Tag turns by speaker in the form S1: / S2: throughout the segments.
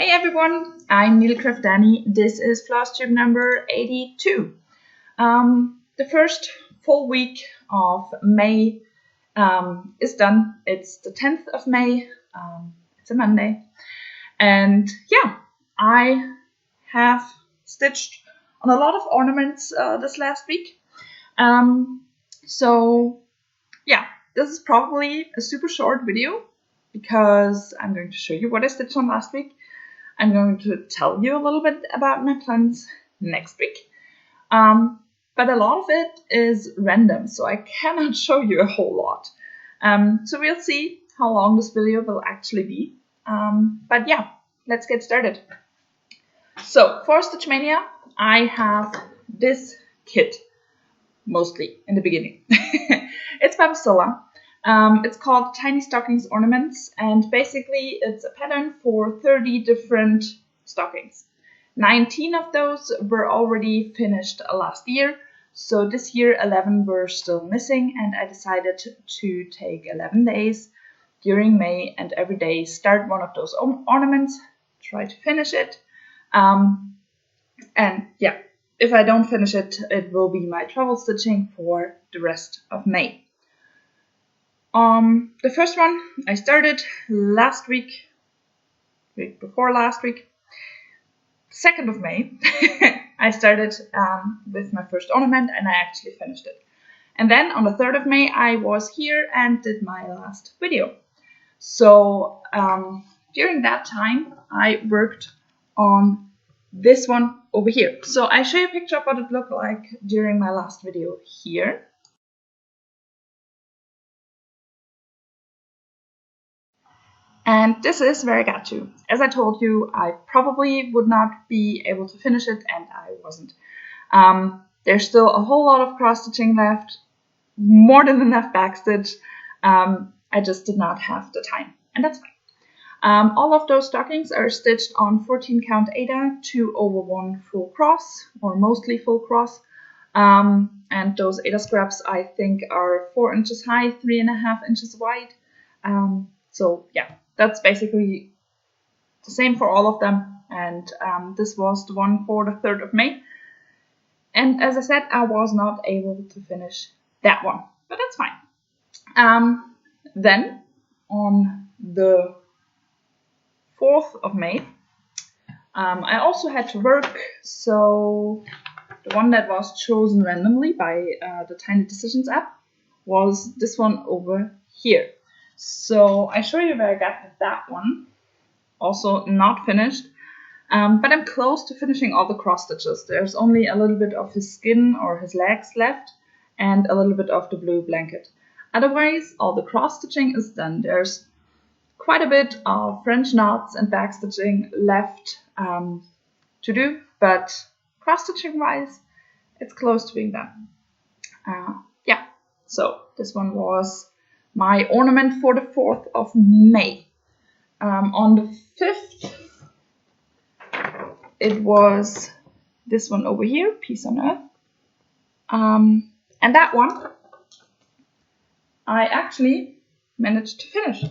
S1: Hey everyone, I'm Needlecraft Danny. This is flosstube number 82. The first full week of May is done. It's the 10th of May. It's a Monday. And yeah, I have stitched on a lot of ornaments this last week. So yeah, this is probably a super short video because I'm going to show you what I stitched on last week. I'm going to tell you a little bit about my plans next week. But a lot of it is random, so I cannot show you a whole lot. So we'll see how long this video will actually be. But yeah, let's get started. So for Stitchmaynia, I have this kit, mostly in the beginning. It's by Priscilla. It's called Tiny Stockings Ornaments, and basically it's a pattern for 30 different stockings. 19 of those were already finished last year, so this year 11 were still missing, and I decided to take 11 days during May and every day start one of those ornaments, try to finish it, and yeah, if I don't finish it, it will be my travel stitching for the rest of May. The first one I started last week before last week, 2nd of May. I started with my first ornament and I actually finished it. And then on the 3rd of May I was here and did my last video. So during that time I worked on this one over here. So I show you a picture of what it looked like during my last video here. And this is where I got to. As I told you, I probably would not be able to finish it, and I wasn't. There's still a whole lot of cross-stitching left, more than enough backstitch. I just did not have the time, and that's fine. All of those stockings are stitched on 14 count Aida, 2/1 full cross, or mostly full cross. And those Aida scraps, I think, are 4 inches high, 3.5 inches wide. So yeah, that's basically the same for all of them. And this was the one for the 3rd of May. And as I said, I was not able to finish that one, but that's fine. Then on the 4th of May, I also had to work. So the one that was chosen randomly by the Tiny Decisions app was this one over here. So I show you where I got that one. Also not finished, but I'm close to finishing all the cross stitches. There's only a little bit of his skin or his legs left and a little bit of the blue blanket. Otherwise, all the cross stitching is done. There's quite a bit of French knots and back stitching left to do, but cross stitching wise, it's close to being done. Yeah, so this one was my ornament for the 4th of May. On the 5th, it was this one over here, Peace on Earth. And that one, I actually managed to finish.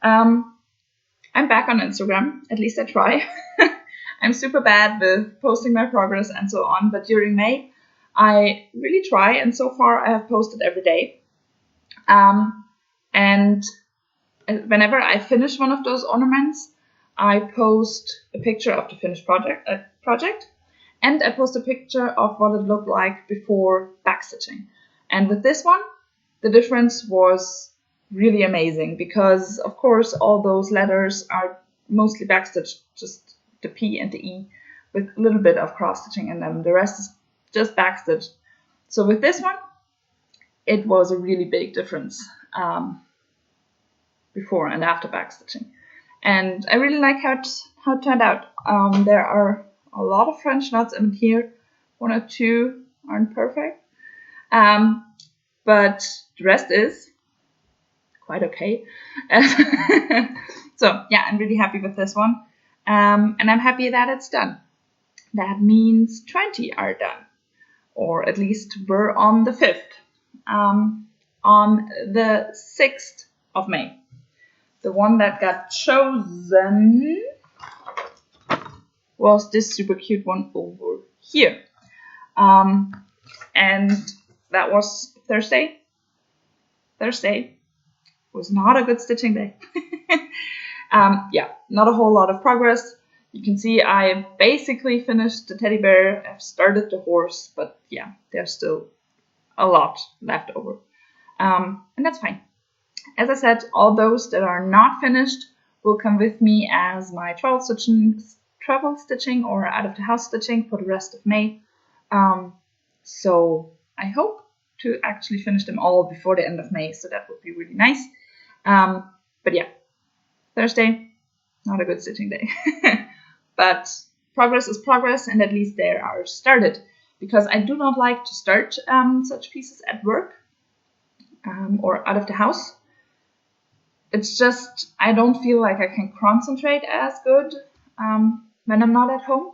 S1: I'm back on Instagram, at least I try. I'm super bad with posting my progress and so on, but during May, I really try, and so far I have posted every day. And whenever I finish one of those ornaments, I post a picture of the finished project, and I post a picture of what it looked like before backstitching. And with this one, the difference was really amazing because, of course, all those letters are mostly backstitched, just the P and the E, with a little bit of cross-stitching in them. The rest is just backstitched. So with this one, it was a really big difference before and after backstitching. And I really like how it turned out. There are a lot of French knots in here. 1 or 2 aren't perfect. But the rest is quite okay. So yeah, I'm really happy with this one. And I'm happy that it's done. That means 20 are done. Or at least we're on the 5th. On the 6th of May. The one that got chosen was this super cute one over here. And that was Thursday. Thursday was not a good stitching day. Yeah, not a whole lot of progress. You can see I basically finished the teddy bear. I've started the horse, but yeah, there's still a lot left over. And that's fine. As I said, all those that are not finished will come with me as my travel stitching or out of the house stitching for the rest of May. So I hope to actually finish them all before the end of May, so that would be really nice. But yeah, Thursday, not a good stitching day. But progress is progress, and at least they are started, because I do not like to start such pieces at work or out of the house. It's just, I don't feel like I can concentrate as good when I'm not at home.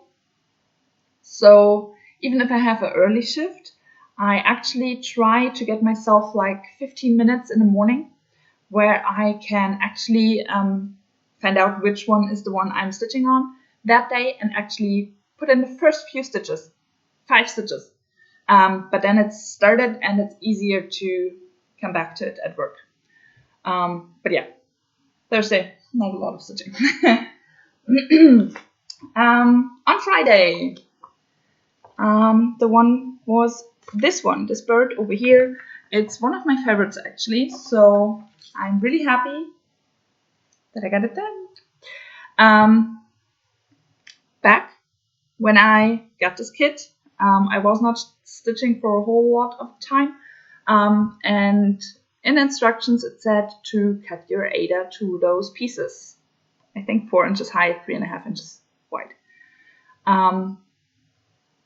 S1: So even if I have an early shift, I actually try to get myself like 15 minutes in the morning where I can actually find out which one is the one I'm stitching on that day and actually put in the first few stitches, 5 stitches. But then it's started and it's easier to come back to it at work. But yeah, Thursday, not a lot of stitching. On Friday, the one was this one, this bird over here. It's one of my favorites actually, so I'm really happy that I got it done. Back when I got this kit, I was not stitching for a whole lot of time, and in instructions it said to cut your Aida to those pieces. I think 4 inches high, 3.5 inches wide. And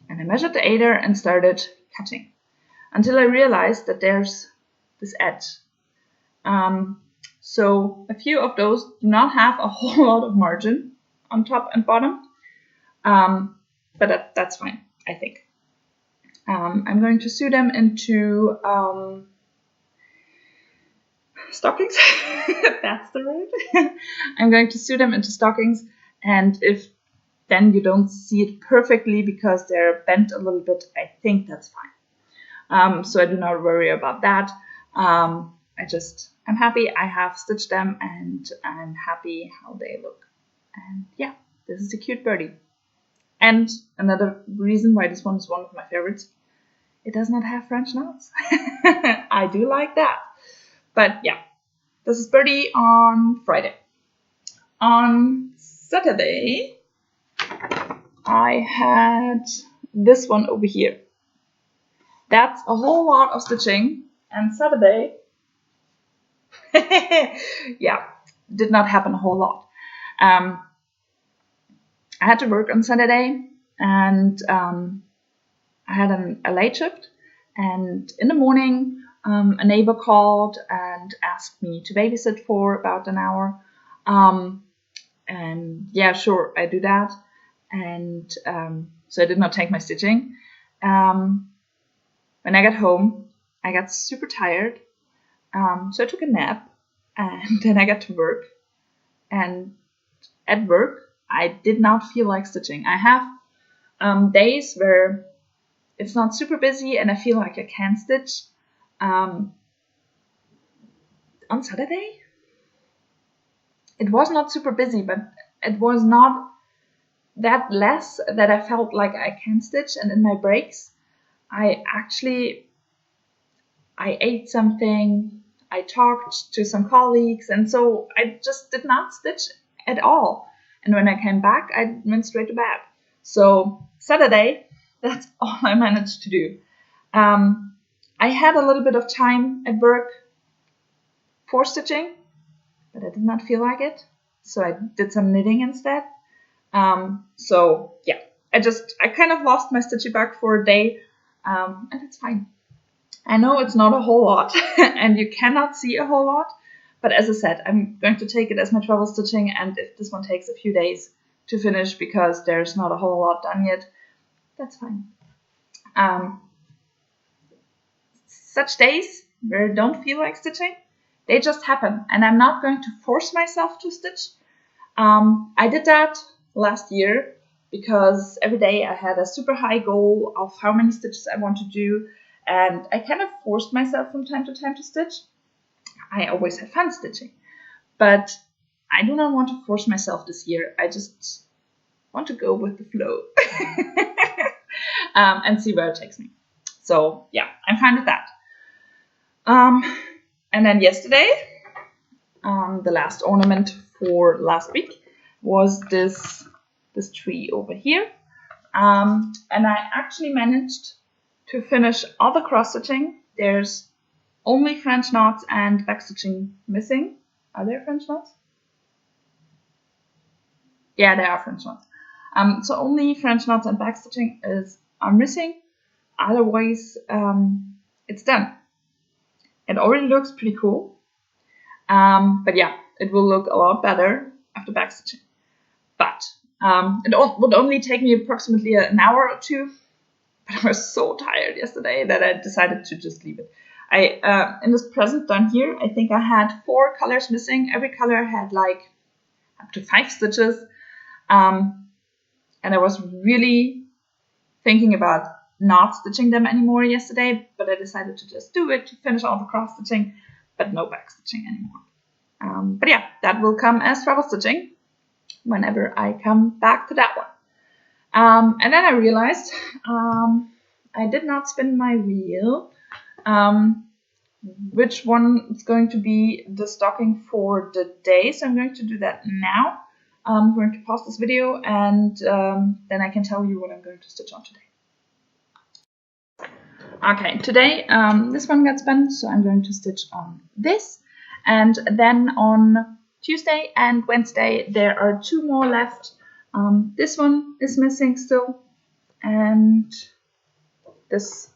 S1: I measured the Aida and started cutting until I realized that there's this edge. So a few of those do not have a whole lot of margin on top and bottom, but that's fine, I think. I'm going to sew them into stockings. That's the word. I'm going to sew them into stockings, and if then you don't see it perfectly because they're bent a little bit, I think that's fine. So I do not worry about that. I'm happy I have stitched them, and I'm happy how they look. And yeah, this is a cute birdie. And another reason why this one is one of my favorites, it does not have French knots. I do like that. But yeah, this is birdie on Friday. On Saturday, I had this one over here. That's a whole lot of stitching, and Saturday, yeah, did not happen a whole lot. I had to work on Saturday, and I had a late shift, and in the morning a neighbor called and asked me to babysit for about an hour, and yeah, sure, I do that, and so I did not take my stitching. When I got home, I got super tired, so I took a nap, and then I got to work, and at work I did not feel like stitching. I have days where it's not super busy and I feel like I can stitch. On Saturday, it was not super busy, but it was not that less that I felt like I can stitch. And in my breaks, I ate something, I talked to some colleagues, and so I just did not stitch at all. And when I came back, I went straight to bed. So Saturday, that's all I managed to do. I had a little bit of time at work for stitching, but I did not feel like it, so I did some knitting instead. So yeah, I kind of lost my stitchy bug for a day, and it's fine. I know it's not a whole lot, and you cannot see a whole lot, but as I said, I'm going to take it as my travel stitching, and if this one takes a few days to finish because there's not a whole lot done yet, that's fine. Such days where I don't feel like stitching, they just happen, and I'm not going to force myself to stitch. I did that last year because every day I had a super high goal of how many stitches I want to do, and I kind of forced myself from time to time to stitch. I always had fun stitching, but I do not want to force myself this year. I just want to go with the flow and see where it takes me. So yeah, I'm fine with that. And then yesterday, the last ornament for last week was this tree over here. And I actually managed to finish all the cross stitching. There's only French knots and back stitching missing. Are there French knots? Yeah, there are French knots. So only French knots and back stitching are missing. Otherwise, it's done. It already looks pretty cool. But yeah, it will look a lot better after back stitching. But it would only take me approximately an hour or two. But I was so tired yesterday that I decided to just leave it. In this present done here, I think I had 4 colors missing. Every color had like up to 5 stitches. And I was really thinking about not stitching them anymore yesterday, but I decided to just do it to finish all the cross stitching, but no back stitching anymore. But yeah, that will come as treble stitching whenever I come back to that one. And then I realized I did not spin my wheel. Which one is going to be the stocking for the day? So I'm going to do that now. I'm going to pause this video, and then I can tell you what I'm going to stitch on today. Okay, today this one got spun, so I'm going to stitch on this. And then on Tuesday and Wednesday, there are 2 more left. This one is missing still, and this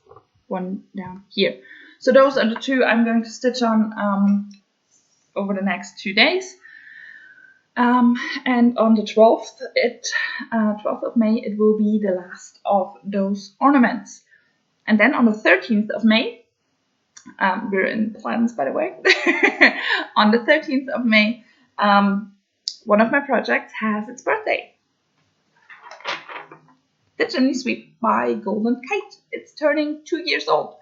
S1: one down here. So those are the 2 I'm going to stitch on over the next 2 days. And on the 12th, 12th of May, it will be the last of those ornaments. And then on the 13th of May, we're in plans, by the way. On the 13th of May, one of my projects has its birthday. The Chimney Sweep by Golden Kite. It's turning 2 years old.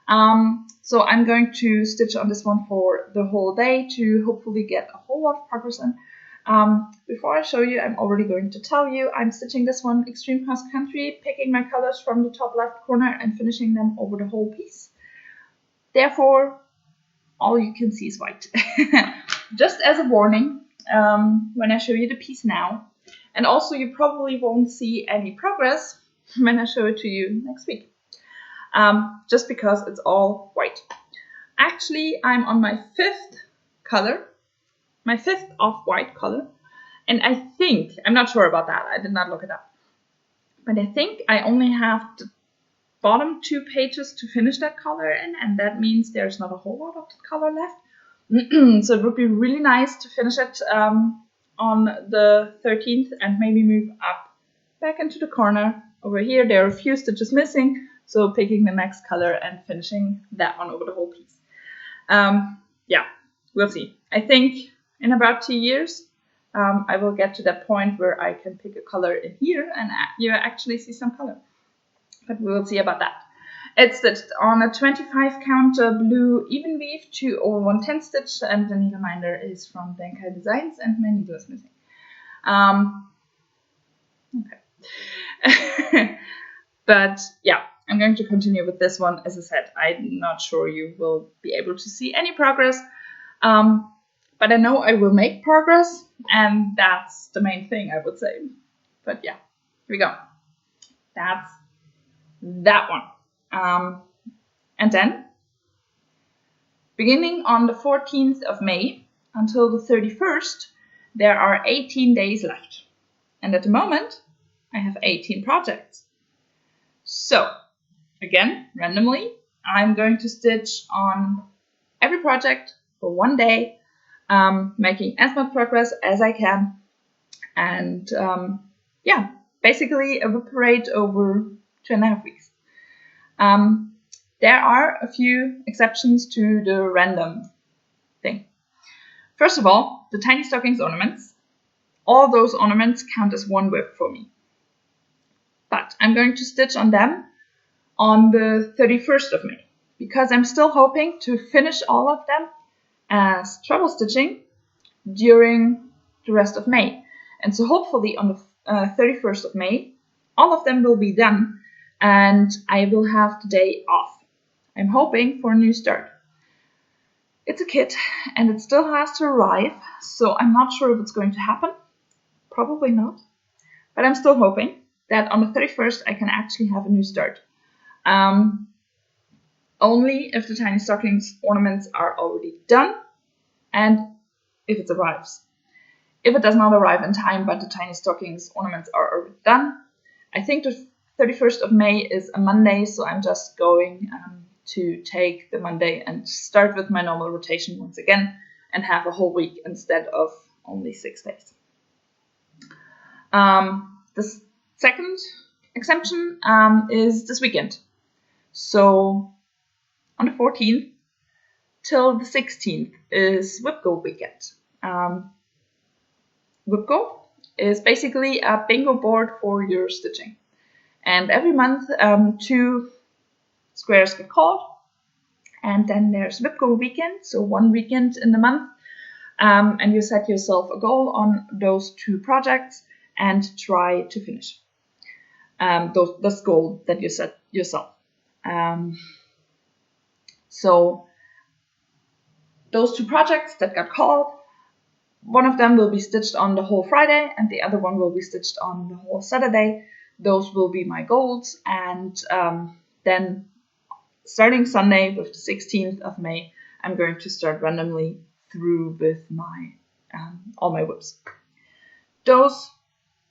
S1: So I'm going to stitch on this one for the whole day to hopefully get a whole lot of progress in. Before I show you, I'm already going to tell you I'm stitching this one extreme cross country, picking my colors from the top left corner and finishing them over the whole piece. Therefore, all you can see is white. Just as a warning, when I show you the piece now, and also you probably won't see any progress when I show it to you next week, just because it's all white. Actually, I'm on my 5th color. My 5th off-white color, and I think, I'm not sure about that, I did not look it up, but I think I only have the bottom 2 pages to finish that color in, and that means there's not a whole lot of the color left. So it would be really nice to finish it on the 13th and maybe move up back into the corner. Over here there are a few stitches missing, so picking the next color and finishing that one over the whole piece. Yeah, we'll see. I think in about 2 years, I will get to that point where I can pick a color in here and you actually see some color. But we will see about that. It's stitched on a 25 count blue even weave 2 over 110 stitch, and the needleminder is from Denkai Designs, and my needle is missing. Okay. But yeah, I'm going to continue with this one. As I said, I'm not sure you will be able to see any progress. But I know I will make progress, and that's the main thing, I would say. But yeah, here we go. That's that one. And then, beginning on the 14th of May until the 31st, there are 18 days left. And at the moment, I have 18 projects. So, again, randomly, I'm going to stitch on every project for 1 day, making as much progress as I can, and yeah, basically evaporate over 2.5 weeks. There are a few exceptions to the random thing. First of all, the tiny stockings ornaments. All those ornaments count as 1 whip for me. But I'm going to stitch on them on the 31st of May because I'm still hoping to finish all of them as treble stitching during the rest of May. And so hopefully on the 31st of May, all of them will be done and I will have the day off. I'm hoping for a new start. It's a kit and it still has to arrive, so I'm not sure if it's going to happen. Probably not. But I'm still hoping that on the 31st I can actually have a new start. Only if the tiny stockings ornaments are already done and if it arrives. If it does not arrive in time but the tiny stockings ornaments are already done, I think the 31st of May is a Monday, so I'm just going to take the Monday and start with my normal rotation once again and have a whole week instead of only 6 days. The second exemption is this weekend. So on the 14th till the 16th is WIPGO weekend. WIPGO is basically a bingo board for your stitching. And every month 2 squares get called. And then there's WIPGO weekend, so 1 weekend in the month. And you set yourself a goal on those 2 projects and try to finish this goal that you set yourself. So those 2 projects that got called, one of them will be stitched on the whole Friday and the other one will be stitched on the whole Saturday. Those will be my goals, and then starting Sunday with the 16th of May, I'm going to start randomly through with my all my whips. Those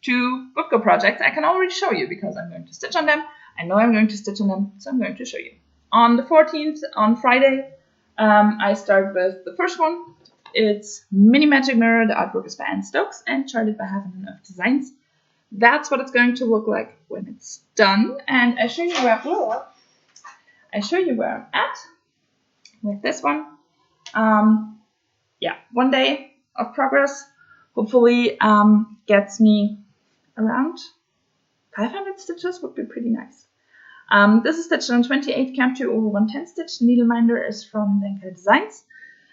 S1: 2 WIPGO projects I can already show you because I'm going to stitch on them. I know I'm going to stitch on them, so I'm going to show you. On the 14th, on Friday, I start with the first one. It's Mini Magic Mirror. The artwork is by Anne Stokes and charted by Heaven and Earth Designs. That's what it's going to look like when it's done. And I show you where I'm at with this one. Yeah, 1 day of progress. Hopefully gets me around 500 stitches would be pretty nice. This is stitched on 28 count 2 over 110 stitch. Needleminder is from Denker Designs.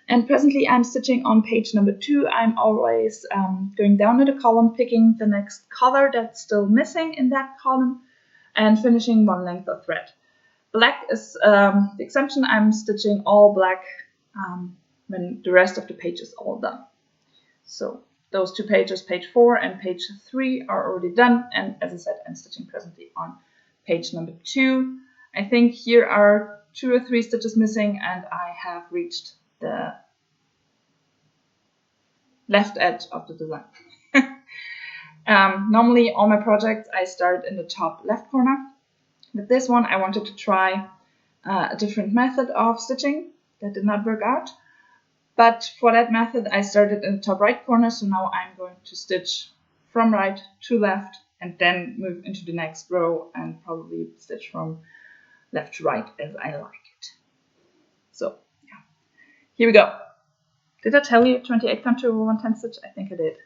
S1: And presently I'm stitching on page number 2. I'm always going down to the column, picking the next color that's still missing in that column, and finishing 1 length of thread. Black is the exemption. I'm stitching all black when the rest of the page is all done. So those 2 pages, page 4 and page 3, are already done. And as I said, I'm stitching presently on page number 2. I think here are 2 or 3 stitches missing, and I have reached the left edge of the design. Normally all my projects I start in the top left corner. With this one I wanted to try a different method of stitching that did not work out, but for that method I started in the top right corner, so now I'm going to stitch from right to left and then move into the next row and probably stitch from left to right as I like it. So yeah, here we go. Did I tell you 28 count 2 over 110 stitch? I think I did.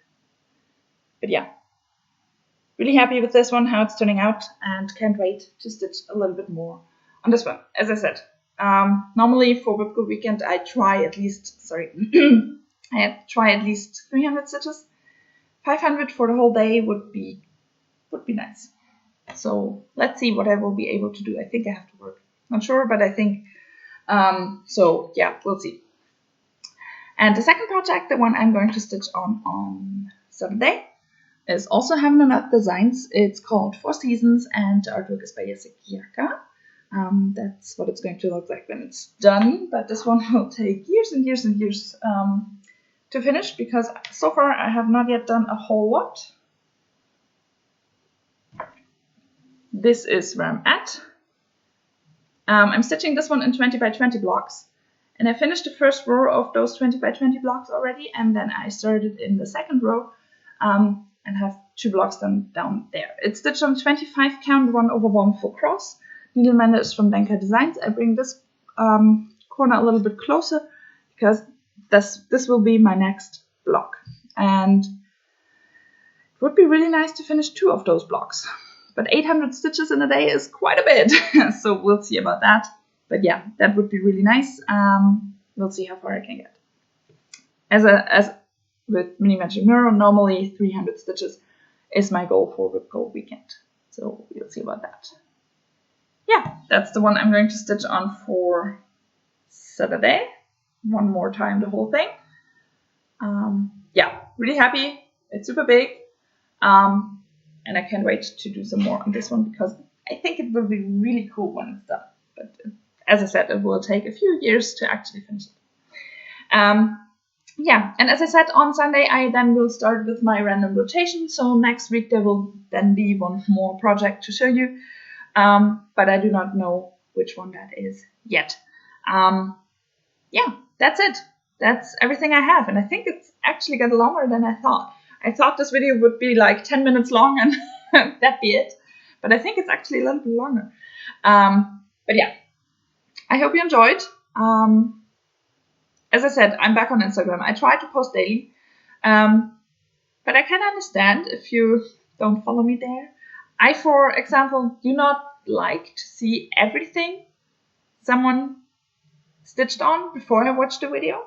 S1: But yeah, really happy with this one, how it's turning out, and can't wait to stitch a little bit more on this one. As I said, normally for WIPGO weekend I try at least, I try at least 300 stitches. 500 for the whole day would be nice. So let's see what I will be able to do. I think I have to work. Not sure, but I think so. Yeah, we'll see. And the second project, the one I'm going to stitch on Saturday, is also Heaven and Earth Designs. It's called 4 Seasons and the artwork is by Jessica Yaka. That's what it's going to look like when it's done, but this one will take years and years and years to finish because so far I have not yet done a whole lot. This is where I'm at. I'm stitching this one in 20 by 20 blocks. And I finished the first row of those 20 by 20 blocks already, and then I started in the second row and have 2 blocks done down there. It's stitched on 25 count 1 over 1 full cross. Needleminder is from Denker Designs. I bring this corner a little bit closer because this will be my next block. And it would be really nice to finish 2 of those blocks. but 800 stitches in a day is quite a bit. So we'll see about that. But yeah, that would be really nice. We'll see how far I can get. As with Mini Magic Mirror, normally 300 stitches is my goal for the whole weekend. So we'll see about that. Yeah, that's the one I'm going to stitch on for Saturday. One more time, the whole thing. Yeah, really happy. It's super big. And I can't wait to do some more on this one because I think it will be really cool when it's done. But as I said, it will take a few years to actually finish it. Yeah, and as I said, on Sunday, I then will start with my random rotation. So next week, there will then be one more project to show you. But I do not know which one that is yet. Yeah, that's it. That's everything I have. And I think it's actually got longer than I thought. I thought this video would be like 10 minutes long and that'd be it. But I think it's actually a little bit longer. But yeah, I hope you enjoyed. As I said, I'm back on Instagram. I try to post daily. But I can understand if you don't follow me there. I, for example, do not like to see everything someone stitched on before I watch the video.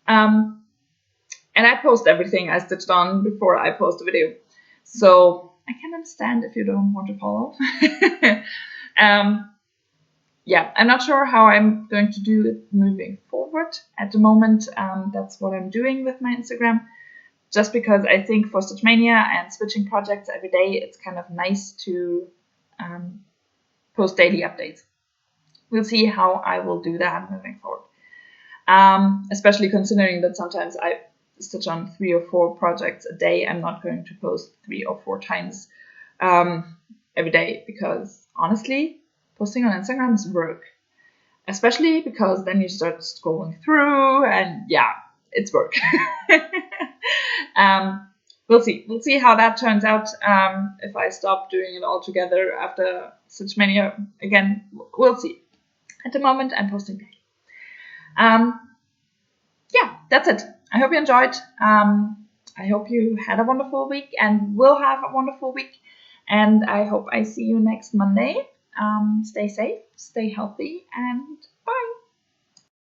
S1: And I post everything I stitched on before I post the video. So I can understand if you don't want to follow. Yeah, I'm not sure how I'm going to do it moving forward. At the moment, that's what I'm doing with my Instagram. Just because I think for Stitchmaynia and switching projects every day, it's kind of nice to post daily updates. We'll see how I will do that moving forward. Especially considering that sometimes I stitch on 3 or 4 projects a day. I'm not going to post 3 or 4 times every day because honestly, posting on Instagram is work. Especially because then you start scrolling through and yeah, it's work. We'll see. We'll see how that turns out. If I stop doing it altogether after Stitchmaynia again, we'll see. At the moment, I'm posting daily. Yeah, that's it. I hope you enjoyed. I hope you had a wonderful week and will have a wonderful week. And I hope I see you next Monday. Stay safe, stay healthy, and